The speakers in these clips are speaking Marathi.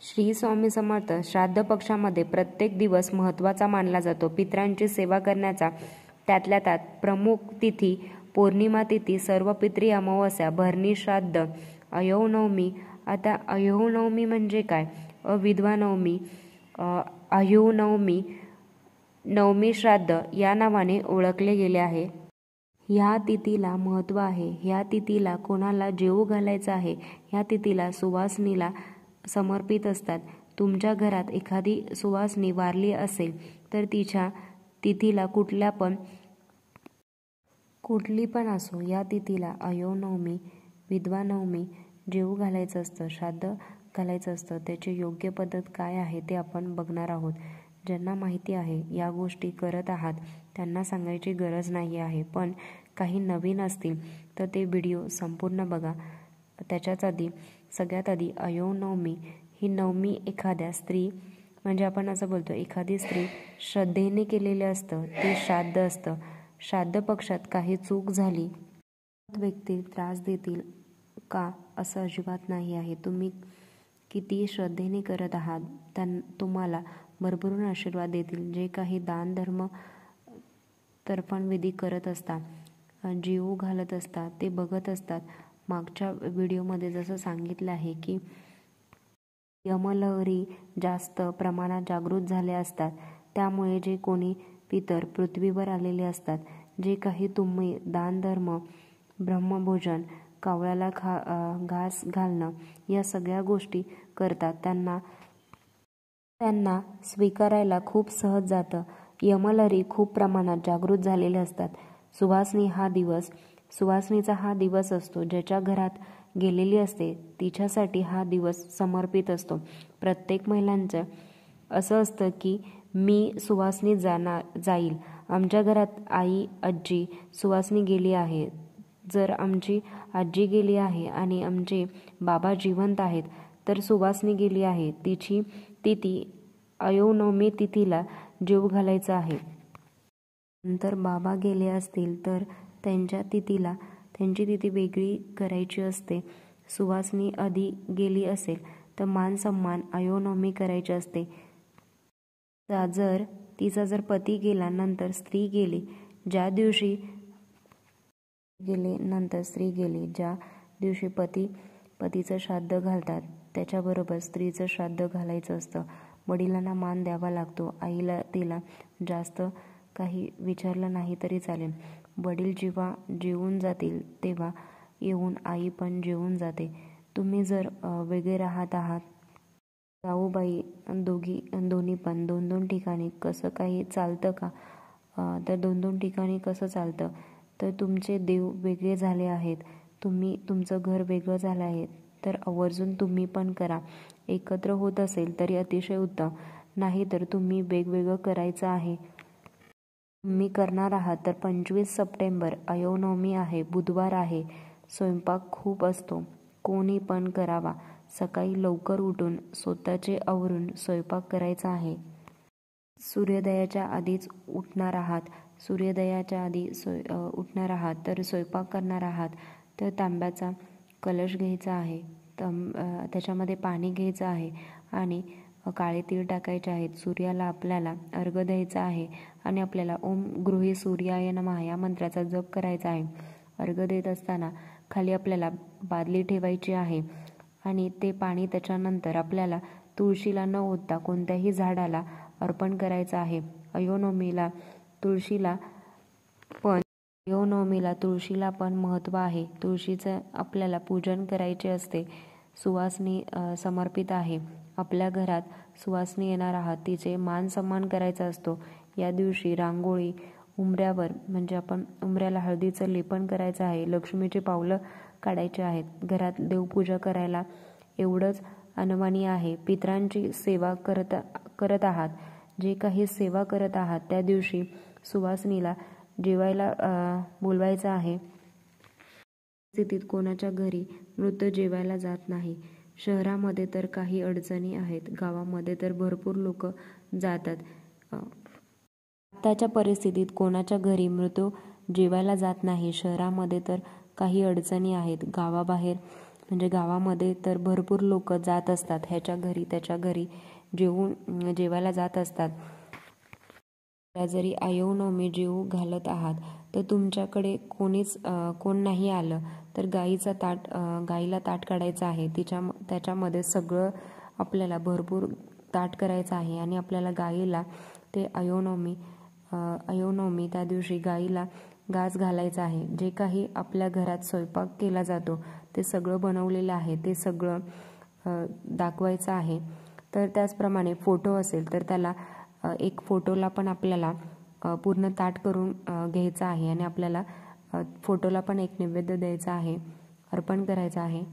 श्री स्वामी समर्थ. श्राद्ध पक्षामध्ये प्रत्येक दिवस महत्त्वाचा मानला जातो. पितरांची सेवा करण्याचा त्यातल्या त्यात प्रमुख तिथी पौर्णिमा तिथी, सर्व पितरी अमावस्या, भरणी श्राद्ध, अयवनवमी. आता अयवनवमी म्हणजे काय? अविधवा नवमी, अयवनवमी, नवमी श्राद्ध या नावाने ओळखले गेले आहे. ह्या तिथीला महत्त्व आहे. ह्या तिथीला कोणाला जेवू घालायचं आहे, ह्या तिथीला सुवासिनीला समर्पित असतात. तुमच्या घरात एखादी सुवासिनी वारली असेल तर तिच्या तिथीला कुठली पण असो, या तिथीला अयवनवमी, विधवा नवमी जेवू घालायचं असतं, श्राद्ध घालायचं असतं. त्याची योग्य पद्धत काय आहे ते आपण बघणार आहोत. ज्यांना माहिती आहे, या गोष्टी करत आहात, त्यांना सांगायची गरज नाही आहे. पण काही नवीन असतील तर ते व्हिडिओ संपूर्ण बघा. सगळ्यात आधी अयवनवमी ही नवमी एखाद्या स्त्री, म्हणजे आपण असं बोलतो एखादी स्त्री श्रद्धेने केलेलं असतं ते श्राद्ध असतं. श्राद्ध पक्षात काही चूक झाली व्यक्ती त्रास देतील का, असं अजिबात नाही आहे. तुम्ही किती श्रद्धेने करत आहात तुम्हाला भरभरून आशीर्वाद देतील. जे काही दान धर्म तर्पणविधी करत असतात, जीव घालत असतात, ते बघत असतात. मागच्या व्हिडिओमध्ये जसं सांगितलं आहे की यमलहरी जास्त प्रमाणात जागृत झाल्या असतात. त्यामुळे जे कोणी पितर पृथ्वीवर आलेले असतात, जे काही तुम्ही दानधर्म, ब्रह्मभोजन, कावळ्याला घास घालणं या सगळ्या गोष्टी करतात, त्यांना स्वीकारायला खूप सहज जातं. यमलहरी खूप प्रमाणात जागृत झालेले असतात. सुवासिनीचा हा दिवस असतो. ज्याच्या घरात गेलेली असते तिच्यासाठी हा दिवस समर्पित असतो. प्रत्येक महिलांचं असं असतं की मी सुवासिनी जाईल. आमच्या घरात आई, आजी, सुवासिनी गेली आहे. जर आमची आजी गेली आहे आणि आमचे बाबा जिवंत आहेत तर सुवासिनी गेली आहे, तिची तिथी अयवनवमी तिथीला जेवू घालायचं आहे. नंतर बाबा गेले असतील तर त्यांची तिथी वेगळी करायची असते. सुवासिनी आधी गेली असेल तर मान सन्मान अयवनवमी करायची असते. तिचा जर पती गेला, नंतर स्त्री गेली, ज्या दिवशी ज्या दिवशी पतीचं श्राद्ध घालतात त्याच्याबरोबर स्त्रीचं श्राद्ध घालायचं असतं. वडिलांना मान द्यावा लागतो. आईला तिला जास्त काही विचारलं नाही तरी चालेल. वडील जेव्हा जेवून जातील तेव्हा येऊन आई पण जेवून जाते. तुम्ही जर वेगळे राहत आहात, जाऊबाई दोन्ही पण दोन ठिकाणी कसं काही चालतं का? तर दोन ठिकाणी कसं चालतं? तर तुमचे देव वेगळे झाले आहेत, तुमचं घर वेगळं झालं आहे, तर आवर्जून तुम्ही पण करा. एकत्र होत असेल तरी अतिशय उत्तम, नाही तर तुम्ही वेगवेगळं करायचं आहे. तुम्ही करणार आहात तर 25 सप्टेंबर अयवनवमी आहे, बुधवार आहे. स्वयंपाक खूप असतो, कोणी पण करावा. सकाळी लवकर उठून स्वतःचे आवरून स्वयंपाक करायचा आहे. सूर्योदयाच्या आधीच उठणार आहात तर स्वयंपाक करणार आहात तर तांब्याचा कलश घ्यायचा आहे. त्याच्यामध्ये पाणी घ्यायचं आहे आणि काळे तीळ टाकायचे आहेत. सूर्याला आपल्याला अर्घ्य द्यायचा आहे आणि आपल्याला ओम गृही सूर्याय नमः या मंत्राचा जप करायचा आहे. अर्घ्य देत असताना खाली आपल्याला बादली ठेवायची आहे आणि ते पाणी त्याच्यानंतर आपल्याला तुळशीला न ओतता कोणत्याही झाडाला अर्पण करायचं आहे. अयवनवमीला तुळशीला पण महत्त्व आहे. तुळशीचं आपल्याला पूजन करायचे असते. सुवासिनी समर्पित आहे. आपल्या घरात सुवासिनी येणार आहात, तिचे मान सन्मान करायचा असतो. या दिवशी रांगोळी उंबऱ्यावर, म्हणजे आपण उंबऱ्याला हळदीचं लेपन करायचं आहे. लक्ष्मीची पावलं काढायची आहेत. घरात देवपूजा करायला एवढंच अनवाणी आहे. पितरांची सेवा करत आहात, जे काही सेवा करत आहात त्या दिवशी सुवासिनीला जेवायला बोलवायचं आहे. स्थितीत कोणाच्या घरी मृत जेवायला जात नाही. शहरामध्ये तर काही अडचणी आहेत, गावामध्ये तर भरपूर लोक जातात. आताच्या परिस्थितीत कोणाच्या घरी मृत जेवायला जात नाही. शहरामध्ये तर काही अडचणी आहेत. गावाबाहेर म्हणजे गावामध्ये तर भरपूर लोक जात असतात, ह्याच्या घरी त्याच्या घरी जेवायला जात असतात. जरी आयनवमी जेवू घालत आहात तर तुमच्याकडे कोण नाही आलं तर गाईला ताट काढायचं आहे. त्याच्यामध्ये सगळं आपल्याला भरपूर ताट करायचं आहे आणि आपल्याला गाईला ते आयनवमी त्या दिवशी गाईला घास घालायचा आहे. जे काही आपल्या घरात स्वयंपाक केला जातो ते सगळं बनवलेलं आहे ते सगळं दाखवायचं आहे. तर त्याचप्रमाणे फोटो असेल तर त्याला एक फोटोला पण आपल्याला पूर्ण ताट करून घ्यायचं आहे आणि आपल्याला फोटोला पण एक नैवेद्य द्यायचा आहे, अर्पण करायचं आहे.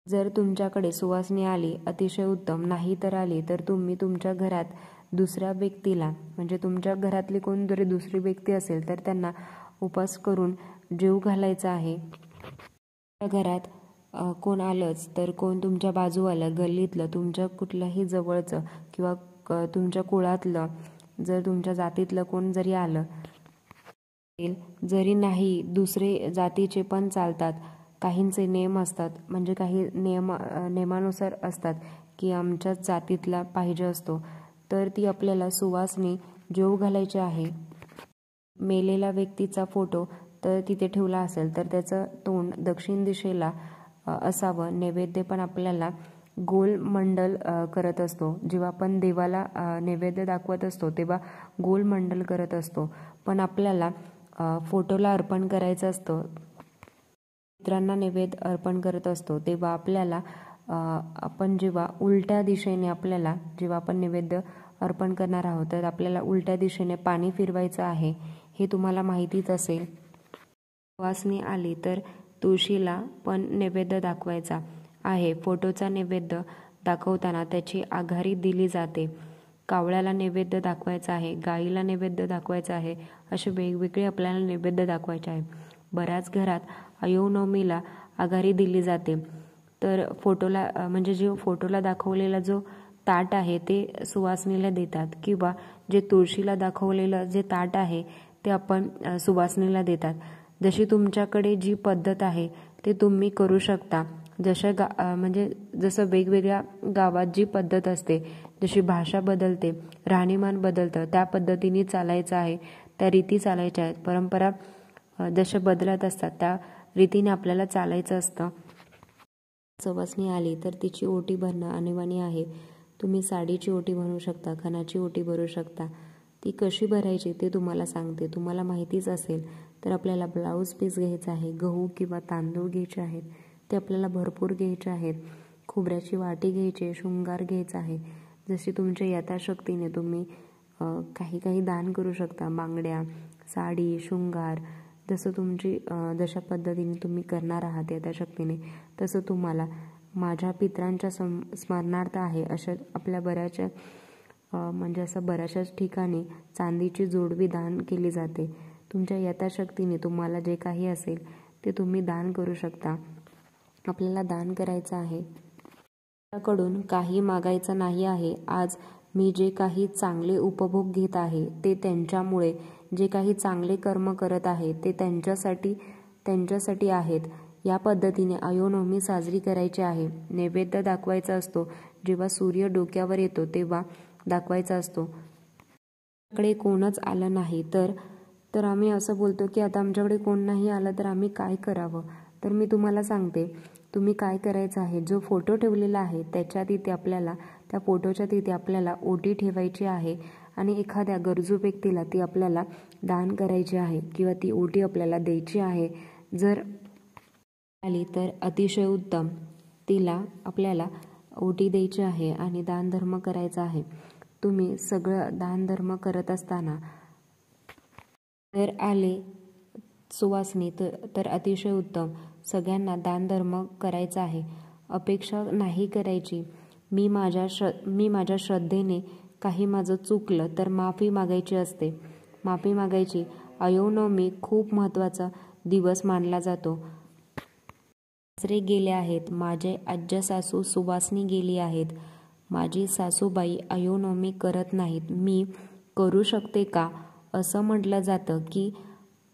जर तुमच्याकडे सुवासिनी आली अतिशय उत्तम, नाही तर आली तर तुम्ही तुमच्या घरात दुसऱ्या व्यक्तीला म्हणजे तुमच्या घरातली कोण जरी दुसरी व्यक्ती असेल तर त्यांना उपास करून जेवू घालायचं आहे. घरात कोण आलंच तर कोण तुमच्या बाजूवालं गल्लीतलं तुमच्या कुठल्याही जवळचं किंवा तुमच्या कुळातलं जर तुमच्या जातीतलं कोण जरी आलं, जरी नाही दुसरे जातीचे पण चालतात. काहींचे नियम असतात, म्हणजे काही नियमानुसार असतात की आमच्याच जातीतला पाहिजे असतो, तर ती आपल्याला सुवासिनी जेवू घालायची आहे. मेलेला व्यक्तीचा फोटो तर तिथे ठेवला असेल तर त्याचं तोंड दक्षिण दिशेला असावं. नैवेद्य पण आपल्याला गोल मंडल करत असतो. जेव्हा आपण देवाला नैवेद्य दाखवत असतो तेव्हा गोल मंडल करत असतो, पण आपल्याला फोटोला अर्पण करायचं असतं. मित्रांना नैवेद्य अर्पण करत असतो तेव्हा आपल्याला आपण जेव्हा उलट्या दिशेने आपल्याला जेव्हा आपण नैवेद्य अर्पण करणार आहोत तर आपल्याला उलट्या दिशेने पाणी फिरवायचं आहे. हे तुम्हाला माहितीच असेल. सुवासिनी आली तर तुळशीला पण नैवेद्य दाखवायचा आहे. फोटोचा नैवेद्य दाखवताना त्याची आघारी दिली जाते. कावळ्याला नैवेद्य दाखवायचा आहे, गाईला नैवेद्य दाखवायचा आहे, असे वेगवेगळे आपल्याला नैवेद्य दाखवायचे आहे. बऱ्याच घरात आयनवमीला आघारी दिली जाते. तर म्हणजे जो फोटोला दाखवलेला जो ताट आहे ते सुवासिनीला देतात किंवा जे तुळशीला दाखवलेलं जे ताट आहे ते आपण सुवासिनीला देतात. जशी तुमच्याकडे जी पद्धत आहे ते तुम्ही करू शकता. जसं वेगवेगळ्या गावात जी पद्धत असते, जशी भाषा बदलते, राहणीमान बदलतं, त्या पद्धतीने चालायचं आहे, त्या रीती चालायच्या आहेत. परंपरा जशा बदलत असतात त्या रीतीने आपल्याला चालायचं असतं. सुवासिनी आली तर तिची ओटी भरणं अनिवार्य आहे. तुम्ही साडीची ओटी भरू शकता, खणाची ओटी भरू शकता. ती कशी भरायची ते तुम्हाला सांगते. तुम्हाला माहितीच असेल तर आपल्याला ब्लाऊज पीस घ्यायचा आहे, गहू किंवा तांदूळ घ्यायचे आहेत, ते आपल्याला भरपूर घ्यायचे आहेत. खोबऱ्याची वाटी घ्यायची, शृंगार घ्यायचा आहे. जशी तुमच्या यथाशक्तीने तुम्ही काही दान करू शकता. बांगड्या, साडी, शृंगार, जशा पद्धतीने तुम्ही करणार आहात यथाशक्तीने तसं तुम्हाला माझ्या पितरांच्या स्मरणार्थ आहे अशा आपल्या बऱ्याचशाच ठिकाणी चांदीची जोडवी दान केली जाते. तुमच्या यथाशक्तीने तुम्हाला जे काही असेल ते तुम्ही दान करू शकता. आपल्याला दान करायचं आहे. त्याकडून काही मागायचं नाही आहे. आज मी जे काही चांगले उपभोग घेत आहे ते त्यांच्यामुळे, जे काही चांगले कर्म करत आहे ते त्यांच्यासाठी आहेत. या पद्धतीने आयनवमी साजरी करायची आहे. नैवेद्य दाखवायचा असतो. जेव्हा सूर्य डोक्यावर येतो तेव्हा दाखवायचा असतो. आमच्याकडे कोणच आलं नाही तर आम्ही असं बोलतो की आता आमच्याकडे कोण नाही आलं तर आम्ही काय करावं. तर मी तुम्हाला सांगते तुम्ही काय करायचं आहे. जो फोटो ठेवलेला आहे त्या फोटोच्या तिथे आपल्याला ओटी ठेवायची आहे आणि एखाद्या गरजू व्यक्तीला ती आपल्याला दान करायची आहे किंवा ती ओटी आपल्याला द्यायची आहे. जर आली तर अतिशय उत्तम, तिला आपल्याला ओटी द्यायची आहे आणि दानधर्म करायचा आहे. तुम्ही सगळं दानधर्म करत असताना जर आले सुवासिनी तर अतिशय उत्तम. सगळ्यांना दानधर्म करायचा आहे. अपेक्षा नाही करायची. मी माझ्या श्रद्धेने काही माझं चुकलं तर माफी मागायची असते. माफी मागायची. आयनवमी खूप महत्त्वाचा दिवस मानला जातो. सासरे गेले आहेत. माझे आज्या सासू सुवासिनी गेली आहेत. माझी सासूबाई आयनवमी करत नाहीत. मी करू शकते का? असं म्हटलं जातं की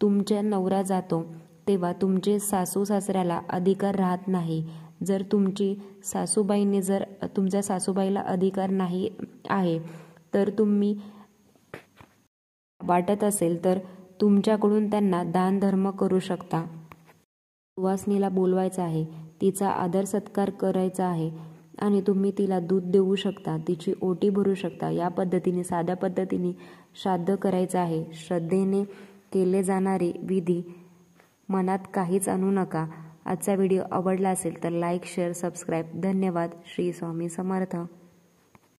तुमचा नवरा जातो तेव्हा तुमचे सासू सासऱ्याला अधिकार राहत नाही. जर तुमच्या सासूबाईला अधिकार नाही आहे तर तुम्ही वाटत असेल तर तुमच्याकडून त्यांना दानधर्म करू शकता. सुवासिनीला बोलवायचं आहे, तिचा आदर सत्कार करायचा आहे आणि तुम्ही तिला दूध देऊ शकता, तिची ओटी भरू शकता. या पद्धतीने साध्या पद्धतीने श्राद्ध करायचं आहे. श्रद्धेने केले जाणारे विधी मनात काहीच आणू नका. आजचा व्हिडिओ आवडला असेल तर लाईक, शेअर, सबस्क्राईब. धन्यवाद. श्री स्वामी समर्थ.